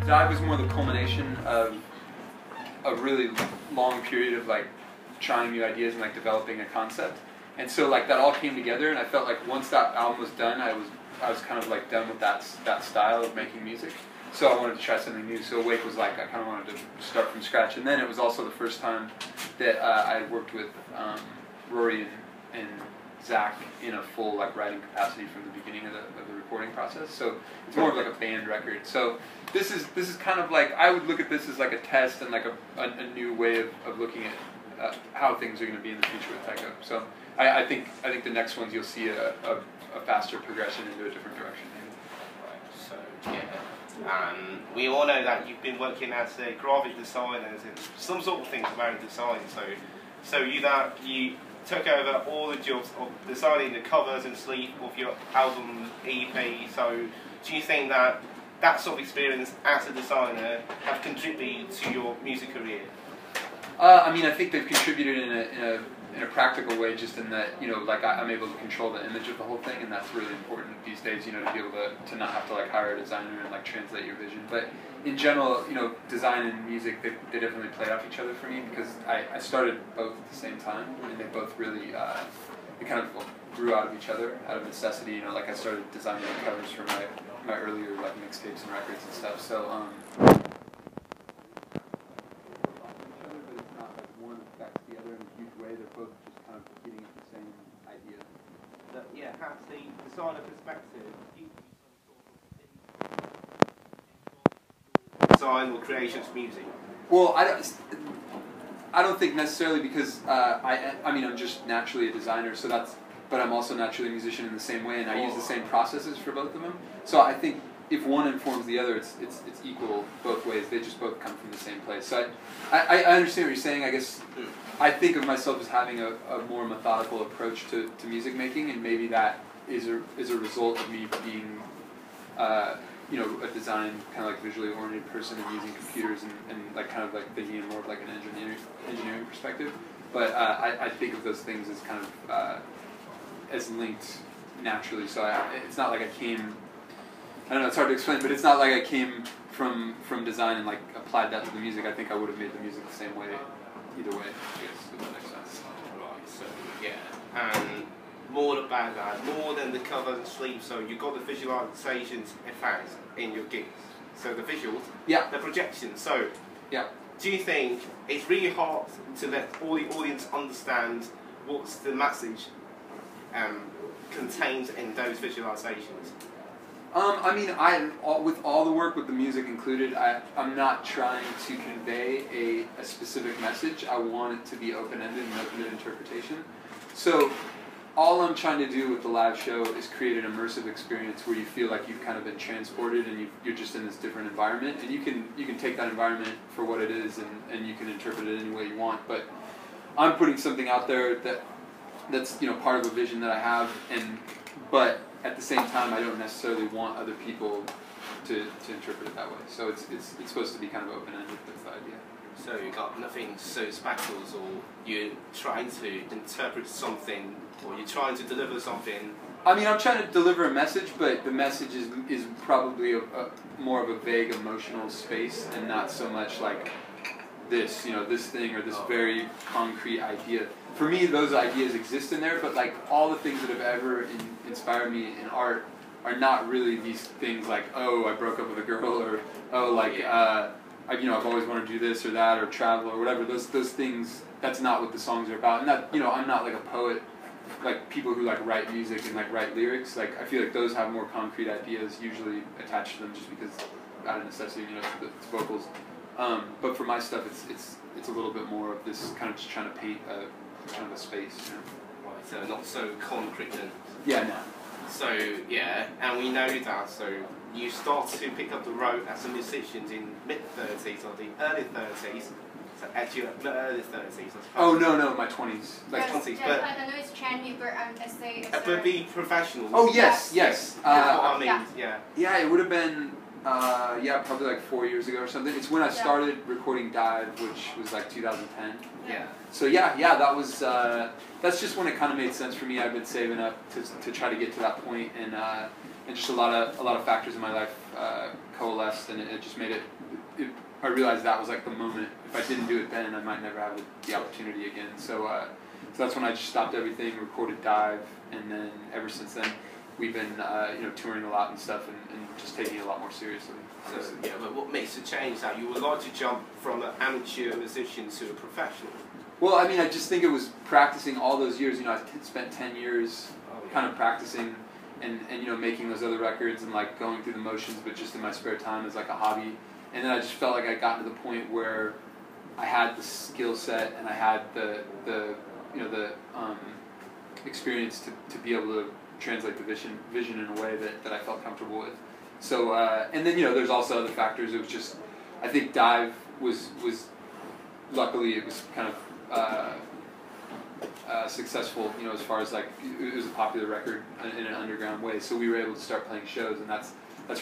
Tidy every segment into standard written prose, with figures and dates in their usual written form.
Dive was more the culmination of a really long period of like trying new ideas and like developing a concept, and so like that all came together, and I felt like once that album was done, I was kind of like done with that style of making music. So I wanted to try something new. So Awake was like I kind of wanted to start from scratch, and then it was also the first time that I had worked with Rory and Zach in a full like writing capacity from the beginning of the recording process. So it's more of like a band record. So this is kind of like, I would look at this as like a test and like a new way of looking at how things are going to be in the future with Tycho. So I think the next ones you'll see a faster progression into a different direction. Right. So yeah, we all know that you've been working as a graphic designer and some sort of things around design. So you took over all the jobs of designing the covers and sleeve of your album EP. So do you think that sort of experience as a designer have contributed to your music career? I mean, I think they've contributed in a practical way, just in that, you know, like I'm able to control the image of the whole thing, and that's really important these days, you know, to be able to not have to like hire a designer and like translate your vision. But in general, you know, design and music, they definitely play off each other for me, because I started both at the same time, and they both really they kind of grew out of each other, out of necessity. You know, like I started designing the covers for my earlier like mixtapes and records and stuff. So they're both just kind of getting at the same idea. Yeah, has the designer perspective design or creations music? Well, I don't think necessarily, because I mean I'm just naturally a designer, so but I'm also naturally a musician in the same way, and I use the same processes for both of them. So I think if one informs the other, it's equal both ways. They just both come from the same place. So I understand what you're saying. I guess I think of myself as having a more methodical approach to music making, and maybe that is a result of me being you know, a design kind of like visually oriented person and using computers and like kind of like thinking in more of like an engineering perspective. But I think of those things as kind of as linked naturally. So it's not like I came. I don't know, it's hard to explain, but it's not like I came from design and like applied that to the music. I think I would have made the music the same way, either way, I guess, if that makes sense. Right, so yeah. And more about that, more than the covers and sleeves, so you got the visualizations effects in your gigs. So the visuals, yeah, the projections. So yeah. Do you think it's really hard to let all the audience understand what's the message contained in those visualizations? I mean, with all the work with the music included, I'm not trying to convey a specific message. I want it to be open-ended and open to interpretation. So all I'm trying to do with the live show is create an immersive experience where you feel like you've kind of been transported and you're just in this different environment, and you can take that environment for what it is, and you can interpret it any way you want. But I'm putting something out there that's you know, part of a vision that I have, but at the same time, I don't necessarily want other people to interpret it that way. So it's supposed to be kind of open-ended. That's the idea. So you got nothing so special, or you're trying to interpret something, or you're trying to deliver something? I mean, I'm trying to deliver a message, but the message is probably more of a vague emotional space, and not so much like this, you know, this thing or this very concrete idea. For me, those ideas exist in there, but like all the things that have ever inspired me in art are not really these things like, oh, I broke up with a girl, or oh, like you know, I've always wanted to do this or that, or travel or whatever. Those things, that's not what the songs are about. And that, you know, I'm not like a poet, like people who like write music and like write lyrics. Like I feel like those have more concrete ideas usually attached to them, just because out of necessity, you know, it's vocals. But for my stuff, it's a little bit more of this kind of just trying to paint a kind of a space, you know? Right, so not so concrete then. Yeah, no. So yeah, and we know that. So you start to pick up the road as a musician in mid-30s or the early 30s. So at your early 30s. Oh no, my 20s, like 20s. But I know it's trendy, but be professional. Oh yes. That's what I mean. Yeah. Yeah, it would have been. Yeah, probably like 4 years ago or something. It's when I started recording Dive, which was like 2010. Yeah. So yeah, that was. That's just when it kind of made sense for me. I've been saving up to try to get to that point, and just a lot of factors in my life coalesced West, and it just made it. I realized that was like the moment. If I didn't do it then, I might never have the opportunity again. So that's when I just stopped everything, recorded Dive, and then ever since then, we've been touring a lot and stuff, and just taking it a lot more seriously. So, yeah, but what makes the change that you would like to jump from an amateur musician to a professional? Well, I mean, I just think it was practicing all those years. I spent 10 years kind of practicing and making those other records and like going through the motions, but just in my spare time as like a hobby. And then I just felt like I got to the point where I had the skill set and I had the experience to be able to translate the vision in a way that I felt comfortable with. So and then there's also other factors. It was just, I think Dive was luckily it was kind of successful, as far as like it was a popular record in an underground way. So we were able to start playing shows, and that's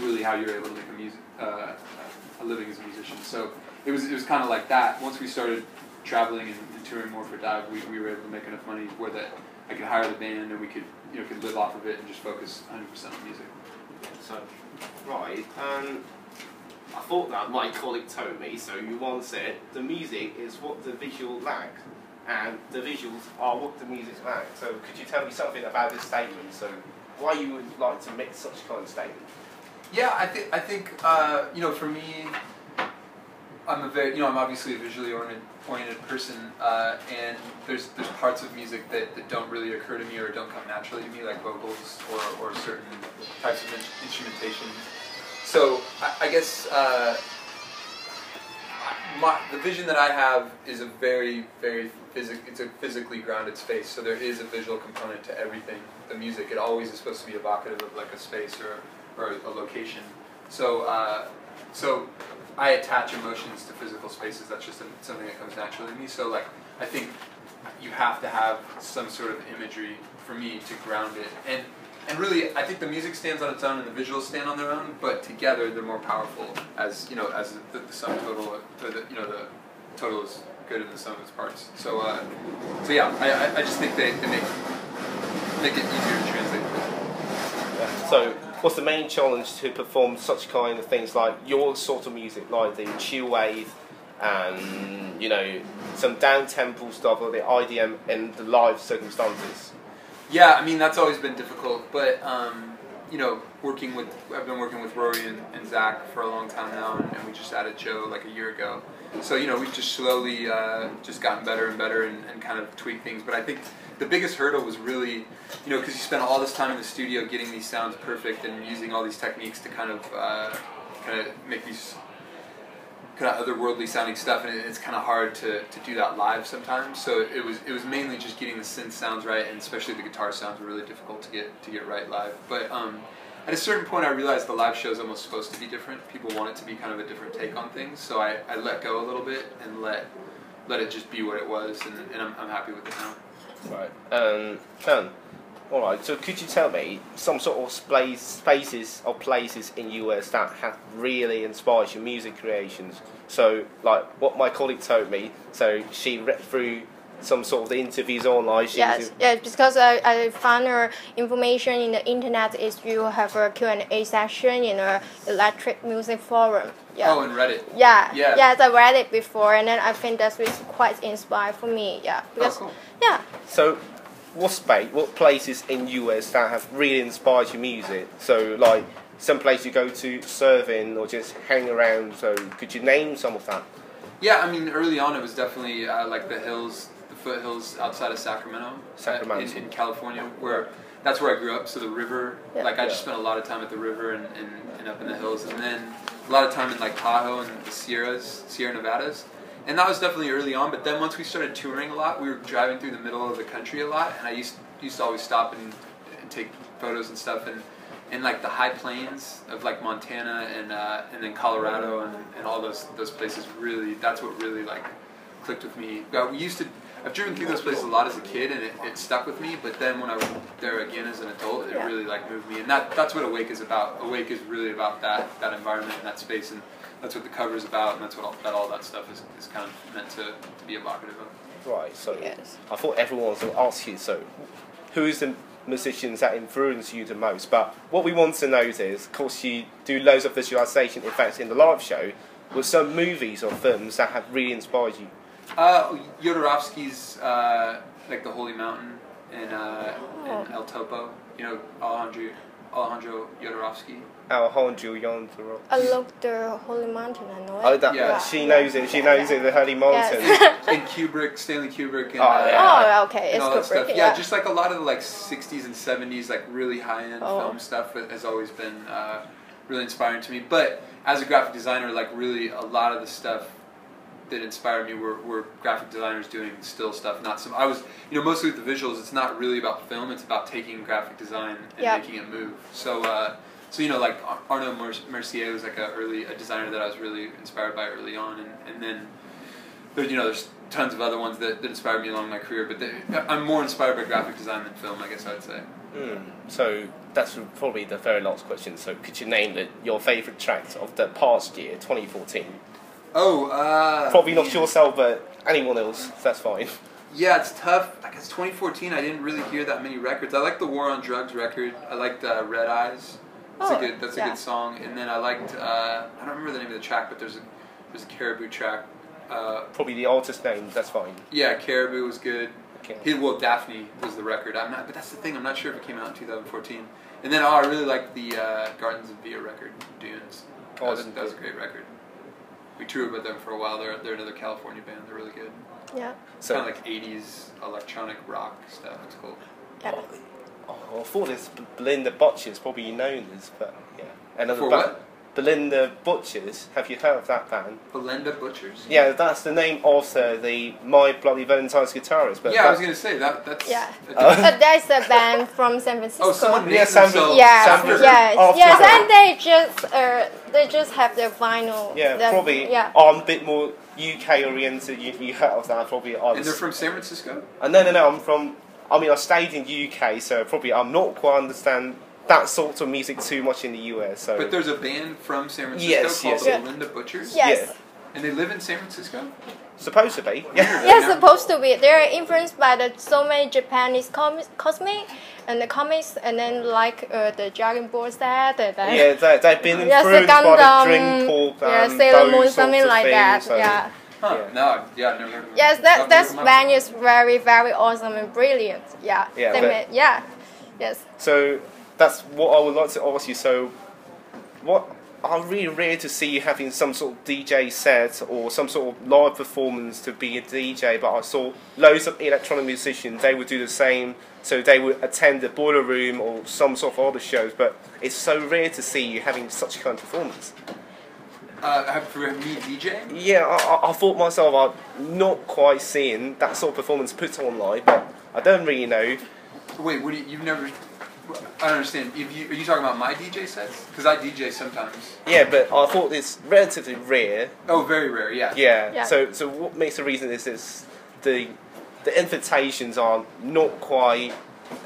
really how you're able to make a living as a musician. So it was kind of like that. Once we started traveling and touring more for Dive, we were able to make enough money where that I could hire the band and we could could live off of it and just focus 100% on music. So, right. I thought that my colleague told me, so you once said, the music is what the visual lack, and the visuals are what the music lack. So could you tell me something about this statement? So why you would like to make such kind of statement? Yeah, I think for me, I'm obviously a visually oriented person, and there's parts of music that don't really occur to me or don't come naturally to me, like vocals or certain types of instrumentation. So I guess the vision that I have is a very, very it's a physically grounded space. So there is a visual component to everything. The music, it always is supposed to be evocative of like a space or a location. So I attach emotions to physical spaces. That's just something that comes naturally to me. So like I think you have to have some sort of imagery for me to ground it. And really, I think the music stands on its own and the visuals stand on their own, but together they're more powerful as as the sum total, or the total is greater than the sum of its parts. So yeah, I just think they make it easier to translate. So, what's the main challenge to perform such kind of things like your sort of music, like the chill wave and some down tempo stuff, or the IDM in the live circumstances? Yeah, I mean that's always been difficult, but I've been working with Rory and Zach for a long time now, and we just added Joe like a year ago. So we've just slowly just gotten better and better and kind of tweaked things. But I think the biggest hurdle was really because you spend all this time in the studio getting these sounds perfect and using all these techniques to kind of make these kind of otherworldly sounding stuff, and it's kind of hard to do that live sometimes. So it was mainly just getting the synth sounds right, and especially the guitar sounds were really difficult to get right live. But at a certain point, I realized the live show is almost supposed to be different. People want it to be kind of a different take on things, so I let go a little bit and let it just be what it was, and I'm happy with it now. Right. Alright, so could you tell me some sort of spaces or places in US that have really inspired your music creations? So, like what my colleague told me, so she read through some sort of the interviews online. Yes, because I found her information in the internet is you have a Q&A session in a electric music forum. Yeah. Oh, and Reddit. Yeah. Yes, I read it before, and then I think that was quite inspired for me. Yeah. Because, cool. Yeah. So, what places in US that have really inspired your music? So, like some place you go to surfing or just hang around. So, could you name some of that? Yeah, I mean, early on it was definitely like the foothills outside of Sacramento. In California, that's where I grew up. So the river, I just spent a lot of time at the river and up in the hills, and then a lot of time in like Tahoe and the Sierra Nevadas. And that was definitely early on, but then once we started touring a lot, we were driving through the middle of the country a lot, and I used to always stop and take photos and stuff, and like the high plains of like Montana and then Colorado and all those places, really, that's what really like clicked with me. I've driven through those places a lot as a kid, and it stuck with me, but then when I went there again as an adult, it really like moved me, and that's what Awake is about. Awake is really about that environment and that space, and that's what the cover is about, and that's what all that stuff is kind of meant to be evocative of. Right, so yes. I thought everyone was going to ask you, so who is the musicians that influence you the most. But what we want to know is, of course, you do loads of visualization effects in the live show. With some movies or films that have really inspired you? Jodorowsky's like The Holy Mountain and El Topo. You know, Alejandro Jodorowsky. Alejandro Jodorowsky. I love the Holy Mountain. I know it. Oh, that, yeah. She knows it. She knows it. The Holy Mountain. Yes. And Kubrick, Stanley Kubrick. And, Oh, okay. It's all that Kubrick. stuff. Yeah, just like a lot of the like 60s and 70s, like really high-end film stuff has always been really inspiring to me. But as a graphic designer, like really a lot of the stuff that inspired me were graphic designers doing still stuff. Not some. I was, mostly with the visuals. It's not really about film. It's about taking graphic design and making it move. So, like Arnaud Mercier was like a designer that I was really inspired by early on, and then there's tons of other ones that inspired me along my career. But I'm more inspired by graphic design than film, I guess I would say. So that's probably the very last question. So could you name your favourite tracks of the past year, 2014? Probably not yourself, but anyone else. That's fine. Yeah, it's tough. I guess 2014, I didn't really hear that many records. I liked the War on Drugs record. I liked Red Eyes. That's a good song. And then I liked I don't remember the name of the track, but there's a Caribou track. Probably the artist name. That's fine. Yeah, Caribou was good. Okay. Daphne was the record. But that's the thing. I'm not sure if it came out in 2014. And then I really liked the Gardens of Via record, Dunes. That was a great record. We toured with them for a while. They're another California band. They're really good. Yeah. So kind of like 80s electronic rock stuff. It's cool. Yeah. I thought this Belinda Butchers, probably known as, but yeah. Another For band. what? Belinda Butchers. Have you heard of that band? Belinda Butchers? Yeah, that's the name of the My Bloody Valentine's guitarist. But I was gonna say that's. Yeah. That's a band from San Francisco. Oh, someone named San themselves. Yes, and they just have their vinyl. Yeah, probably. Yeah. I'm a bit more UK oriented. You heard of that? Probably. And they're from San Francisco? No. I'm from. I stayed in UK, so probably I'm not quite understand that sort of music too much in the US. So. But there's a band from San Francisco called the Belinda Butchers? Yes. Yeah. And they live in San Francisco? Supposed to be. Yeah. Yeah, supposed to be. They're influenced by so many Japanese cosmic and the comics, and then like the Dragon Ball set. They've been influenced by the Dream Pop, Sailor Moon, something like that. So. Yeah. Huh. No, I've never heard of it. Yes, that band is very, very awesome and brilliant. Yeah. Yes. So that's what I would like to ask you. So, I'm really rare to see you having some sort of DJ set or some sort of live performance to be a DJ, but I saw loads of electronic musicians, they would do the same, so they would attend the Boiler Room or some sort of other shows, but it's so rare to see you having such kind of performance. For me DJing? Yeah, I thought myself I'm not quite seeing that sort of performance put on live, but I don't really know. Wait, you've never... I don't understand. Are you talking about my DJ sets? Because I DJ sometimes. Yeah, but I thought it's relatively rare. Oh, very rare, yeah. Yeah. So what makes the reason is the invitations are not quite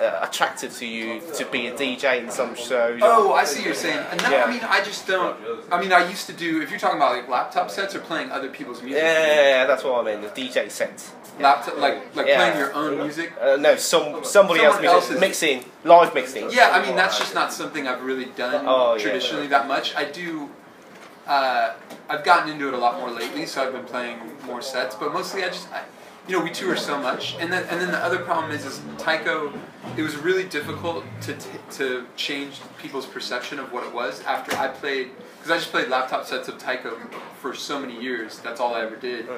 attractive to you to be a DJ in some shows. Oh, I see what you're saying. No, I just don't. I used to do, if you're talking about like laptop sets or playing other people's music. Yeah, that's what I mean, the DJ sets. Laptop, like playing your own music? No, somebody else's mixing, live mixing. Yeah, that's just not something I've really done traditionally that much. I do, I've gotten into it a lot more lately, so I've been playing more sets, but mostly we tour so much, and then the other problem is Tycho. It was really difficult to change people's perception of what it was after I played, because I just played laptop sets of Tycho for so many years. That's all I ever did.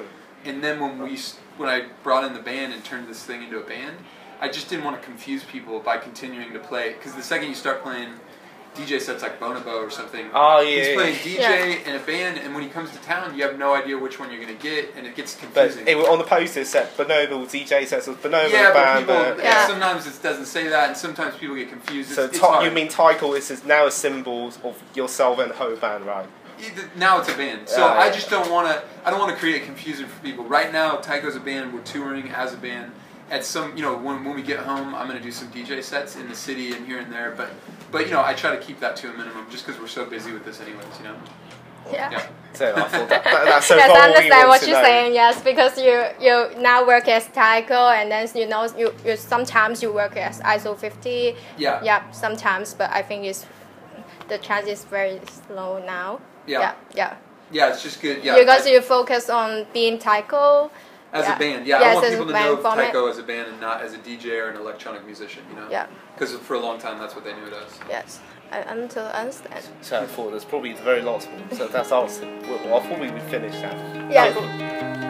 And then when I brought in the band and turned this thing into a band, I just didn't want to confuse people by continuing to play. Because the second you start playing DJ sets like Bonobo or something, he's playing DJ in a band, and when he comes to town, you have no idea which one you're going to get, and it gets confusing. But on the poster it said Bonobo DJ sets was Bonobo band. But people, sometimes it doesn't say that, and sometimes people get confused. So you mean Tycho is now a symbol of yourself and the whole band, right? Now it's a band, so I just don't want to. I don't want to create confusion for people. Right now, Tycho's a band. We're touring as a band. At some, when we get home, I'm going to do some DJ sets in the city and here and there. But I try to keep that to a minimum, just because we're so busy with this, anyways. Yeah. So I thought that's so yes, far I all we understand want what to you're know. saying. Yes, because you now work as Tycho, and then you sometimes you work as ISO 50. Yeah. Yeah, sometimes, but I think the chance is very slow now. Yeah. Yeah. Yeah, it's just good. Yeah. Because you focus on being Tycho. As a band, yeah. Yes, I want as a people to band know format. Tycho as a band and not as a DJ or an electronic musician, you know? Yeah. Because for a long time, that's what they knew it as. Yes, I understand. So I thought there's probably very lots more. So that's us. Well, I thought we would finish that. Yes.